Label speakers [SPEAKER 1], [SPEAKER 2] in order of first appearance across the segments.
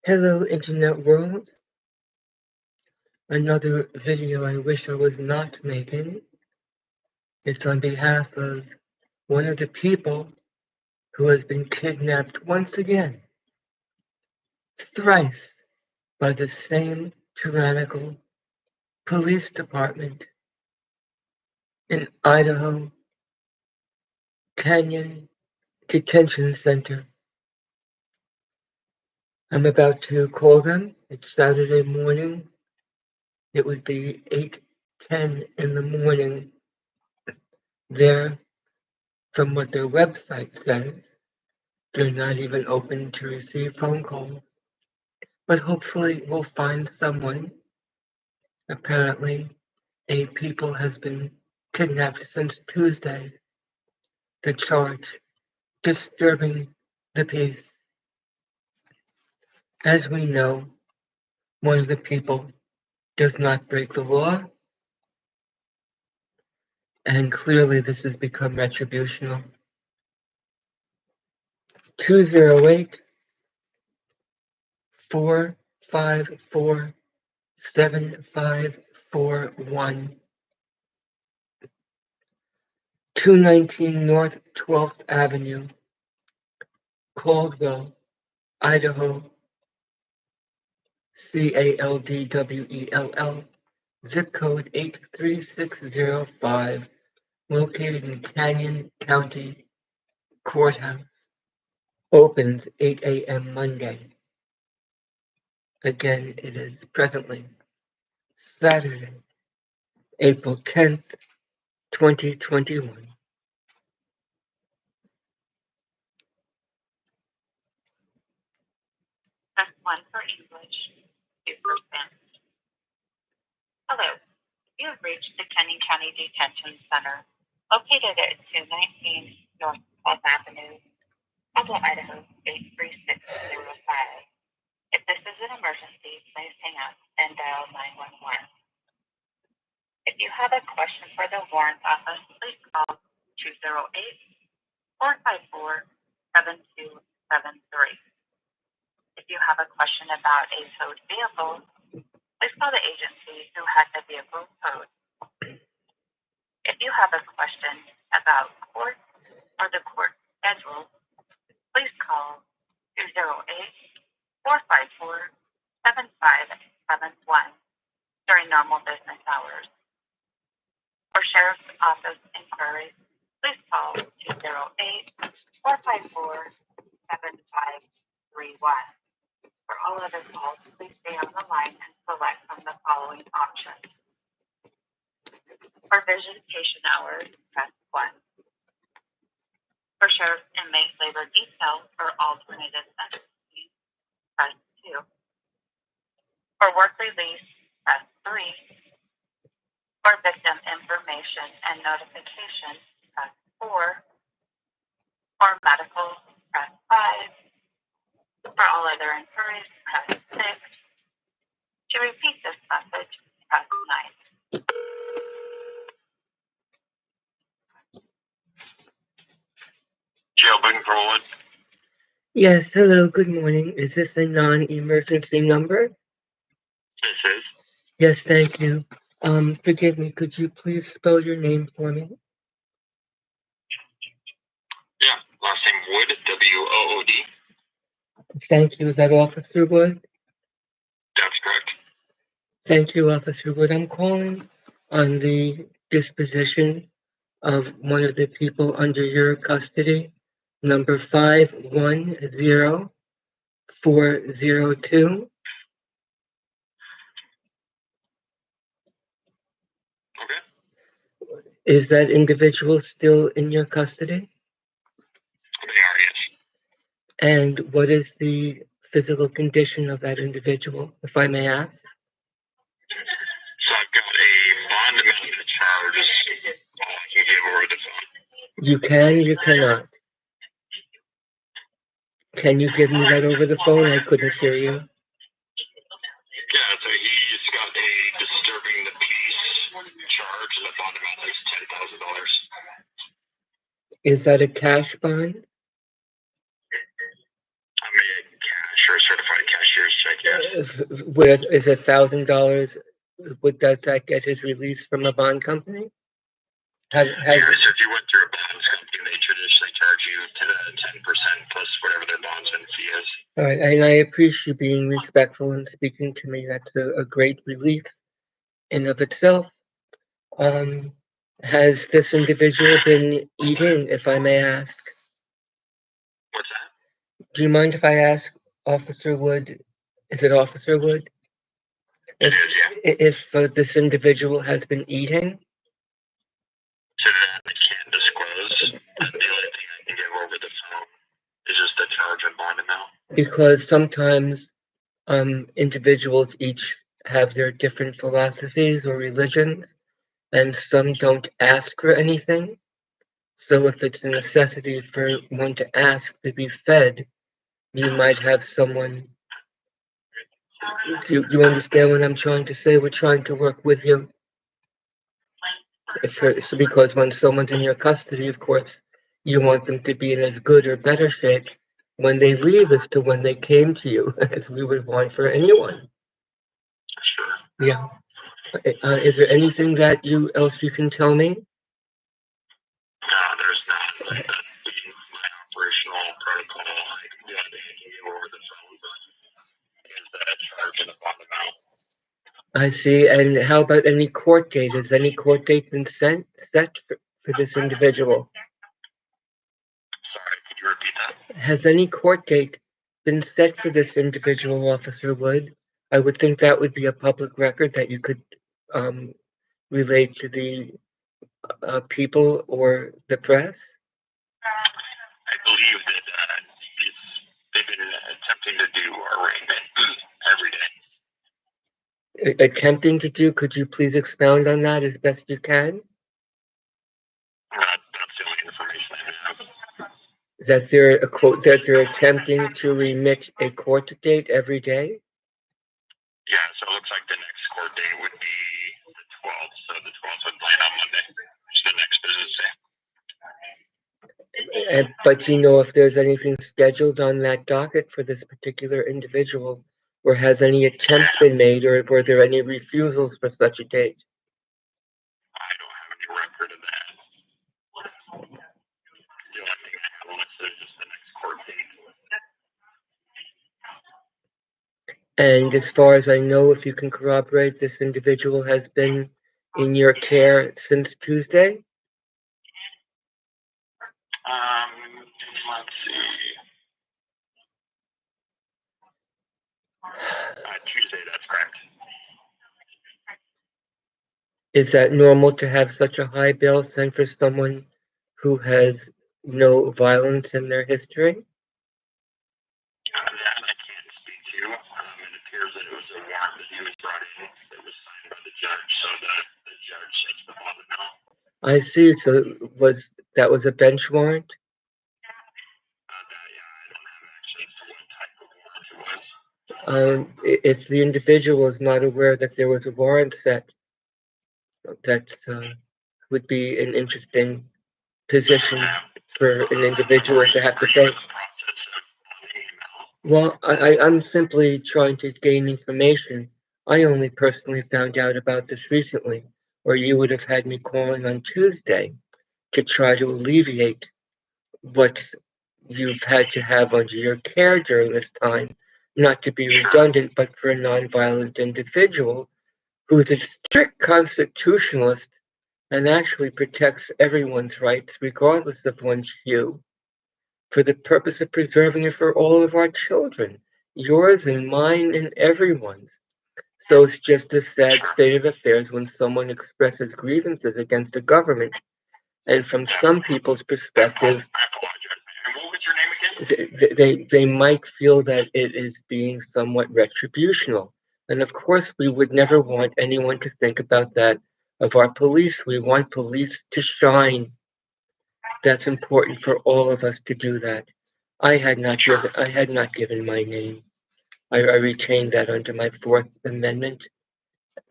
[SPEAKER 1] Hello, Internet world. Another video I wish I was not making. It's on behalf of one of the people who has been kidnapped once again, thrice, by the same tyrannical police department in Idaho Canyon Detention Center. I'm about to call them. It's Saturday morning. It would be 8:10 in the morning there. From what their website says, they're not even open to receive phone calls. But hopefully we'll find someone. Apparently, 8 people has been kidnapped since Tuesday. The charge, disturbing the peace. As we know, one of the people does not break the law, and clearly this has become retributional. 208-454-7541. 219 North 12th Avenue, Caldwell, Idaho, Caldwell, zip code 83605, located in Canyon County Courthouse. Opens 8 a.m. Monday. Again, it is presently Saturday, April 10th, 2021.
[SPEAKER 2] Press 1 for English, 2 for Spanish. Hello, you have reached the Canyon County Detention Center, located at 219 North 12th Avenue, Caldwell, Idaho, 83605. If this is an emergency, please hang up and dial 911. If you have a question for the warrant office, please call 208-454-7273. If you have a question about a towed vehicle, please call the agency who had the vehicle towed. If you have a question about court or the court schedule, please call 208-454-7571 during normal business hours. For Sheriff's Office inquiries, please call 208-454-7531. For all other calls, please stay on the line and select from the following options. For visitation hours, press 1. For Sheriff's Inmate Labor Detail or alternative entities, press 2. For work release, press 3. For victim information and notification, press 4. For medical, press 5. For all other inquiries, press 6. To repeat this message, press 9.
[SPEAKER 3] Jail booking for what?
[SPEAKER 1] Yes, hello, good morning. Is this a non-emergency number?
[SPEAKER 3] This is.
[SPEAKER 1] Yes, thank you. Forgive me, could you please spell your name for me?
[SPEAKER 3] Yeah, last name Wood, W-O-O-D.
[SPEAKER 1] Thank you. Is that Officer Wood?
[SPEAKER 3] That's correct.
[SPEAKER 1] Thank you, Officer Wood. I'm calling on the disposition of one of the people under your custody, number 510402.
[SPEAKER 3] Okay.
[SPEAKER 1] Is that individual still in your custody?
[SPEAKER 3] They are, yes.
[SPEAKER 1] And what is the physical condition of that individual, if I may ask?
[SPEAKER 3] So I've got a bond amount of charges I can give over the phone.
[SPEAKER 1] You can, you cannot. Can you give me that over the phone? I couldn't hear you.
[SPEAKER 3] Yeah, so he's got a disturbing the peace charge, and the bond amount is $10,000.
[SPEAKER 1] Is that a cash bond?
[SPEAKER 3] I mean, cash. sure, certified cashier's check, yes.
[SPEAKER 1] With is $1,000? Does that get his release from a bond company?
[SPEAKER 3] Yes, if you went through a bonds company, they traditionally charge you to the 10% plus whatever their bondsman fee is.
[SPEAKER 1] All right, and I appreciate you being respectful and speaking to me. That's a great relief in of itself. Has this individual been eating, if I may ask?
[SPEAKER 3] What's that?
[SPEAKER 1] Do you mind if I ask Officer Wood? Is it Officer Wood?
[SPEAKER 3] It is, yeah.
[SPEAKER 1] If this individual has been eating?
[SPEAKER 3] So that I can't disclose. The only thing I can give over the phone is just the charge and bond amount.
[SPEAKER 1] Because sometimes individuals each have their different philosophies or religions, and some don't ask for anything. So if it's a necessity for one to ask to be fed, you might have someone. Do you understand what I'm trying to say? We're trying to work with you. So because when someone's in your custody, of course, you want them to be in as good or better shape when they leave as to when they came to you, as we would want for anyone.
[SPEAKER 3] Sure.
[SPEAKER 1] Yeah. Is there anything that else you can tell me?
[SPEAKER 3] No, there's not. Like that being my operational protocol, the only thing I can give over the phone is the charge and the bond amount.
[SPEAKER 1] I see. And how about any court date? Has any court date been set for this individual?
[SPEAKER 3] Sorry, could you repeat that?
[SPEAKER 1] Has any court date been set for this individual, Officer Wood? I would think that would be a public record that you could relate to the people or the press.
[SPEAKER 3] I believe that they've been attempting to do arraignment every day.
[SPEAKER 1] Attempting to do? Could you please expound on that as best you can?
[SPEAKER 3] That's the only information I have.
[SPEAKER 1] That they're attempting to remit a court date every day?
[SPEAKER 3] Yeah, so it looks like the next court date would be the 12th, so the 12th would land on Monday, which is the next business day.
[SPEAKER 1] But do you know if there's anything scheduled on that docket for this particular individual, or has any attempt been made, or were there any refusals for such a date?
[SPEAKER 3] I don't have any record of that. The only thing I have listed is just the next court date.
[SPEAKER 1] And as far as I know, if you can corroborate, this individual has been in your care since Tuesday?
[SPEAKER 3] Let's see. Tuesday, that's correct.
[SPEAKER 1] Is that normal to have such a high bail sent for someone who has no violence in their history?
[SPEAKER 3] That I can't speak to. It appears that it was a warrant that he was brought in that was signed by the judge, so the judge sets the bond amount.
[SPEAKER 1] I see. So that was a bench warrant? If the individual is not aware that there was a warrant set, that would be an interesting position for an individual to have to face. Well, I'm simply trying to gain information. I only personally found out about this recently, or you would have had me calling on Tuesday to try to alleviate what you've had to have under your care during this time, not to be redundant, but for a nonviolent individual who is a strict constitutionalist and actually protects everyone's rights, regardless of one's hue, for the purpose of preserving it for all of our children, yours and mine and everyone's. So it's just a sad state of affairs when someone expresses grievances against the government, and from some people's perspective, they might feel that it is being somewhat retributional. And of course, we would never want anyone to think about that of our police. We want police to shine. That's important for all of us to do that. I had not given my name. I retained that under my Fourth Amendment,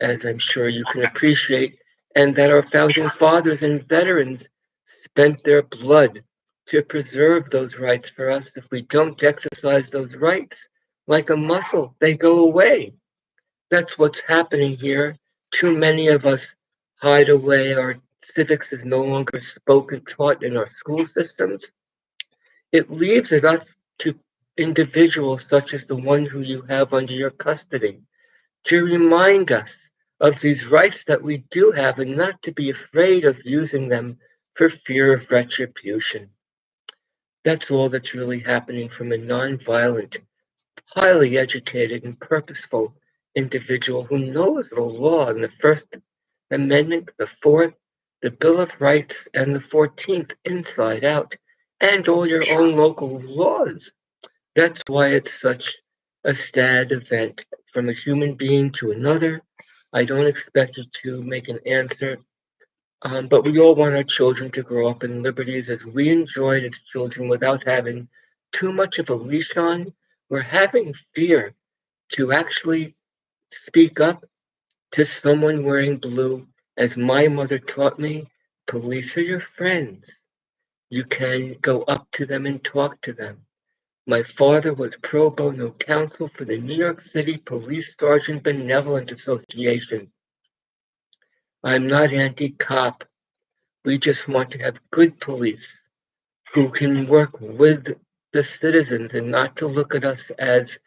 [SPEAKER 1] as I'm sure you can appreciate, and that our founding fathers and veterans spent their blood to preserve those rights for us. If we don't exercise those rights, like a muscle. They go away. That's what's happening here. Too many of us hide away. Our civics is no longer spoken, taught in our school systems. It leaves it up to individuals such as the one who you have under your custody to remind us of these rights that we do have and not to be afraid of using them for fear of retribution. That's all that's really happening from a nonviolent, highly educated, and purposeful individual who knows the law and the First Amendment, the Fourth, the Bill of Rights, and the 14th inside out, and all your own local laws. That's why it's such a sad event from a human being to another. I don't expect you to make an answer, but we all want our children to grow up in liberties as we enjoyed as children without having too much of a leash on. We're having fear to actually speak up to someone wearing blue. As my mother taught me, police are your friends. You can go up to them and talk to them. My father was pro bono counsel for the New York City Police Sergeant Benevolent Association. I'm not anti-cop. We just want to have good police who can work with the citizens and not to look at us as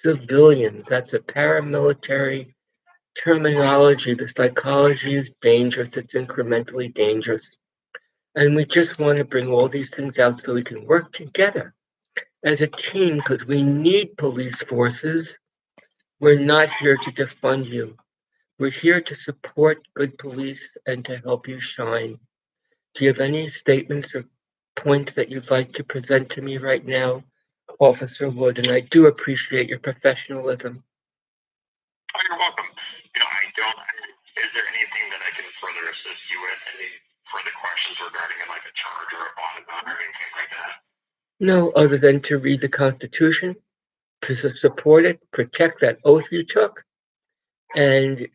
[SPEAKER 1] civilians. That's a paramilitary terminology. The psychology is dangerous. It's incrementally dangerous. And we just want to bring all these things out so we can work together as a team because we need police forces. We're not here to defund you. We're here to support good police and to help you shine. Do you have any statements or points that you'd like to present to me right now, Officer Wood? And I do appreciate your professionalism.
[SPEAKER 3] Oh, you're welcome. I don't. Is there anything that I can further assist you with? Any further questions regarding like a charge or a bond amount or anything like that?
[SPEAKER 1] No, other than to read the Constitution, to support it, protect that oath you took, and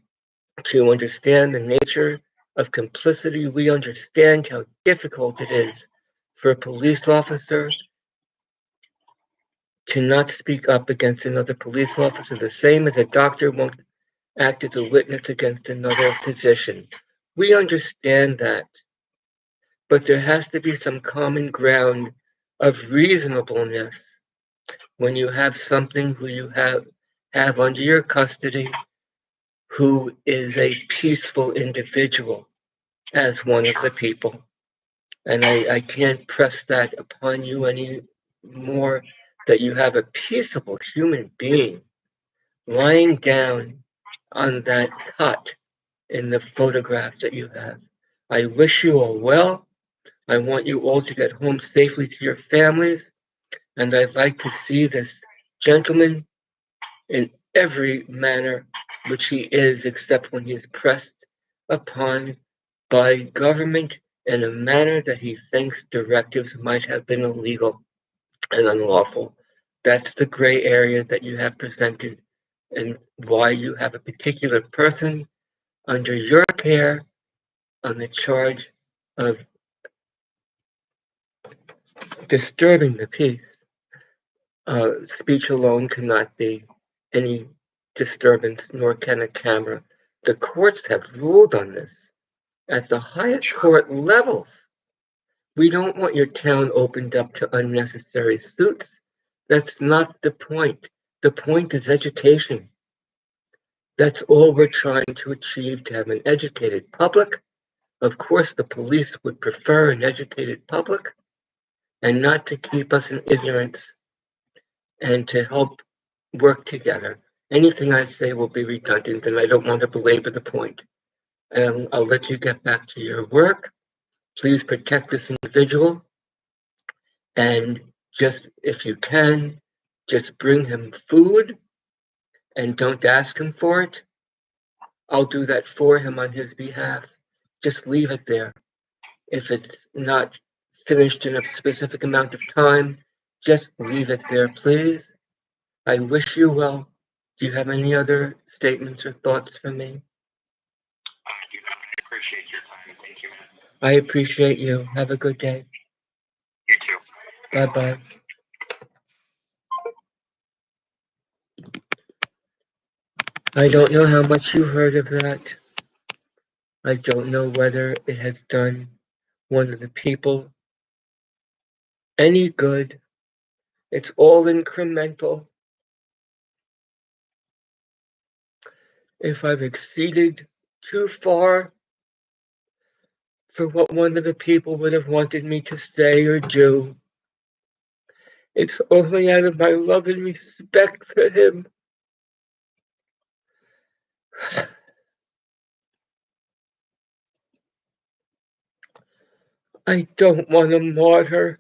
[SPEAKER 1] to understand the nature of complicity. We understand how difficult it is for a police officer to not speak up against another police officer, the same as a doctor won't act as a witness against another physician. We understand that, but there has to be some common ground of reasonableness when you have something who you have under your custody who is a peaceful individual as one of the people. And I can't press that upon you any more that you have a peaceable human being lying down on that cot in the photograph that you have. I wish you all well. I want you all to get home safely to your families. And I'd like to see this gentleman in every manner which he is, except when he is pressed upon by government in a manner that he thinks directives might have been illegal and unlawful. That's the gray area that you have presented and why you have a particular person under your care on the charge of disturbing the peace. Speech alone cannot be any disturbance, nor can a camera. The courts have ruled on this at the highest court levels. We don't want your town opened up to unnecessary suits. That's not the point. The point is education. That's all we're trying to achieve, to have an educated public. Of course, the police would prefer an educated public and not to keep us in ignorance and to help work together. Anything I say will be redundant, and I don't want to belabor the point. I'll let you get back to your work. Please protect this individual, and just if you can, just bring him food and don't ask him for it. I'll do that for him on his behalf. Just leave it there. If it's not finished in a specific amount of time, just leave it there, please. I wish you well. Do you have any other statements or thoughts for me?
[SPEAKER 3] I appreciate your time. Thank you, man.
[SPEAKER 1] I appreciate you. Have a good day.
[SPEAKER 3] You too.
[SPEAKER 1] Bye bye. I don't know how much you heard of that. I don't know whether it has done one of the people any good. It's all incremental. If I've exceeded too far for what one of the people would have wanted me to say or do, it's only out of my love and respect for him. I don't want to martyr.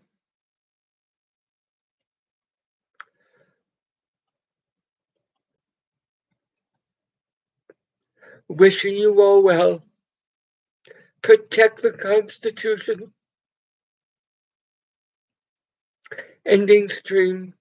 [SPEAKER 1] Wishing you all well. Protect the Constitution. Ending stream.